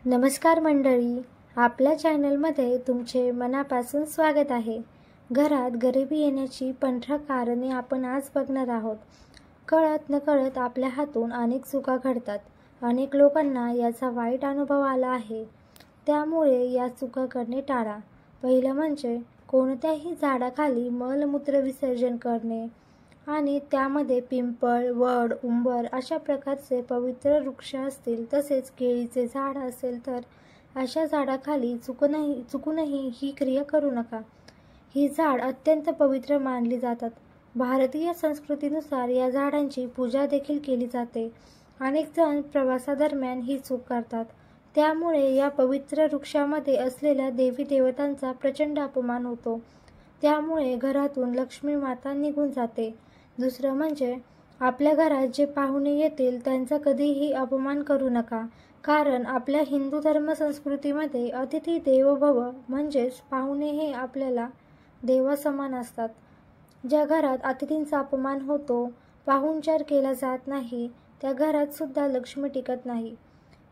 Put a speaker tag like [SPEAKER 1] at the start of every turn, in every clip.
[SPEAKER 1] नमस्कार मंडळी, आपल्या चॅनलमध्ये तुमचे मनापासून स्वागत आहे. घरात गरिबी येण्याची 15 कारणे आपण आज बघणार आहोत. कळत नकळत आपल्या हातून अनेक चुका घडतात. अनेक लोकांना याचा वाईट अनुभव आला आहे. त्यामुळे या चुका करणे टाळा. पहिलं म्हणजे कोणत्याही झाडाखाली मलमूत्र विसर्जन करणे आणि त्यामध्ये पिंपळ, वड, उंबर अशा प्रकारचे पवित्र वृक्ष असतील, तसेच केळीचे झाड असेल तर अशा झाडाखाली चुकूनही ही क्रिया करू नका. ही झाड अत्यंत पवित्र मानली जातात. भारतीय संस्कृतीनुसार या झाडांची पूजा देखील केली जाते. अनेक जण प्रवासादरम्यान ही चूक करतात. त्यामुळे या पवित्र वृक्षामध्ये असलेल्या देवी देवतांचा प्रचंड अपमान होतो. त्यामुळे घरातून लक्ष्मी माता निघून जाते. दुसरं म्हणजे आपल्या घरात जे पाहुणे येतील त्यांचा कधीही अपमान करू नका. कारण आपल्या हिंदू धर्म संस्कृतीमध्ये अतिथी देवो भव म्हणजेच पाहुणे हे आपल्याला देवासमान असतात. ज्या घरात अतिथींचा अपमान होतो, पाहुणचार केला जात नाही, त्या घरात सुद्धा लक्ष्मी टिकत नाही.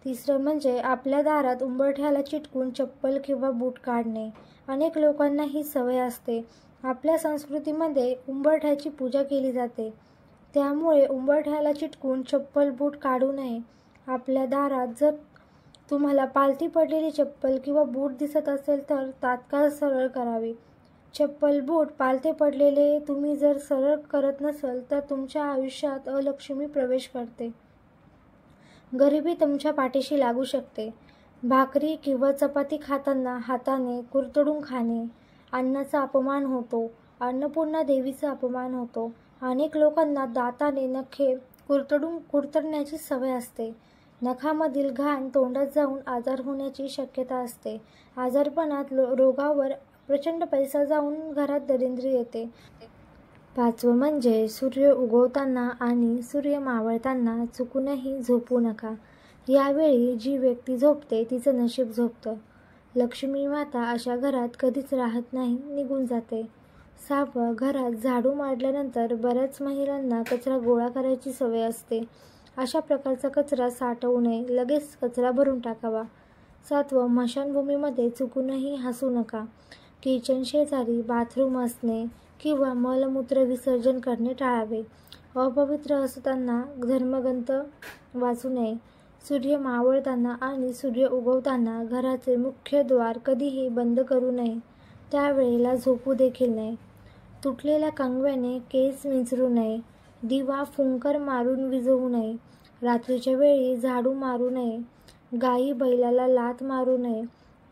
[SPEAKER 1] तिसरं म्हणजे आपल्या दारात उंबरठ्याला चिटकून चप्पल किंवा बूट काढणे. अनेक लोकांना ही सवय असते. आपल्या संस्कृतीमध्ये उंबरठ्याची पूजा केली जाते. त्यामुळे उंबरठ्याला चिटकून चप्पल बूट काढू नये. आपल्या दारात जर तुम्हाला पालथी पडलेली चप्पल किंवा बूट दिसत असेल तर तात्काळ सरळ करावे. चप्पल बूट पालथे पडलेले तुम्ही जर सरळ करत नसाल तर तुमच्या आयुष्यात अलक्ष्मी प्रवेश करते. गरिबी तुमच्या पाठीशी लागू शकते. भाकरी किंवा चपाती खाताना हाताने कुरतडून खाणे. अन्नाचा अपमान होतो. अन्नपूर्णा देवीचा अपमान होतो. अनेक लोकांना दाताने नखे कुरतडण्याची सवय असते. नखामधील घाण तोंडात जाऊन आजार होण्याची शक्यता असते. आजारपणात रोगावर प्रचंड पैसा जाऊन घरात दरिद्री येते. पाचवं म्हणजे सूर्य उगवताना आणि सूर्य मावळताना चुकूनही झोपू नका. यावेळी जी व्यक्ती झोपते तिचं नशीब झोपतं. लक्ष्मी माता अशा घरात कधीच राहत नाही, निघून जाते. 6वं, घरात झाडू मारल्यानंतर बऱ्याच महिलांना कचरा गोळा करायची सवय असते. अशा प्रकारचा कचरा साठवू नये, लगेच कचरा भरून टाकावा. 7वं, स्मशानभूमीमध्ये चुकूनही हसू नका. किचन शेजारी बाथरूम असणे किंवा मलमूत्र विसर्जन करणे टाळावे. अपवित्र असताना धर्मग्रंथ वाचू नये. सूर्य मावळताना आणि सूर्य उगवताना घराचे मुख्य द्वार कधीही बंद करू नये. त्यावेळेला झोपू देखील नये. तुटलेल्या कंगव्याने केस विंचरू नये. दिवा फुंकर मारून विझवू नये. रात्रीच्या वेळी झाडू मारू नये. गायी बैलाला लाथ मारू नये.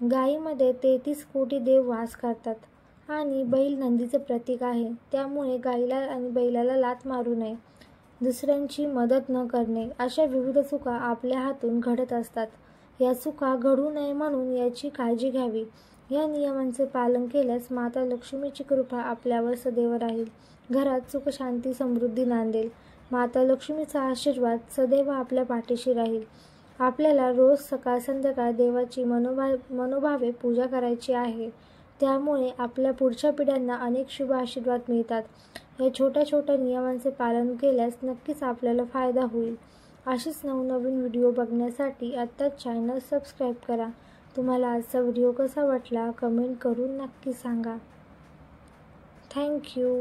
[SPEAKER 1] गायीमध्ये 33 कोटी देव वास करतात आणि बैल नंदीचे प्रतीक आहे. त्यामुळे गायीला आणि बैलाला लाथ मारू नये. दुसऱ्यांची मदत न करणे. अशा विविध चुका आपल्या हातून घडत असतात. या चुका घडू नये म्हणून याची काळजी घ्यावी. या नियमांचे पालन केल्यास माता लक्ष्मीची कृपा आपल्यावर सदैव राहील. घरात सुख शांती समृद्धी नांदेल. माता लक्ष्मीचा आशीर्वाद सदैव आपल्या पाठीशी राहील. आपल्याला रोज सकाळ संध्याकाळ देवाची मनोभावे पूजा करायची आहे. त्यामुळे आपल्या पुढच्या पिढ्यांना अनेक शुभ आशीर्वाद मिळतात. या छोट्या छोट्या नियमांचे पालन केल्यास नक्कीच आपल्याला फायदा होईल. अशीच नवनवीन व्हिडिओ बघण्यासाठी आत्ताच चॅनल सबस्क्राईब करा. तुम्हाला आजचा व्हिडिओ कसा वाटला कमेंट करून नक्की सांगा. थँक्यू.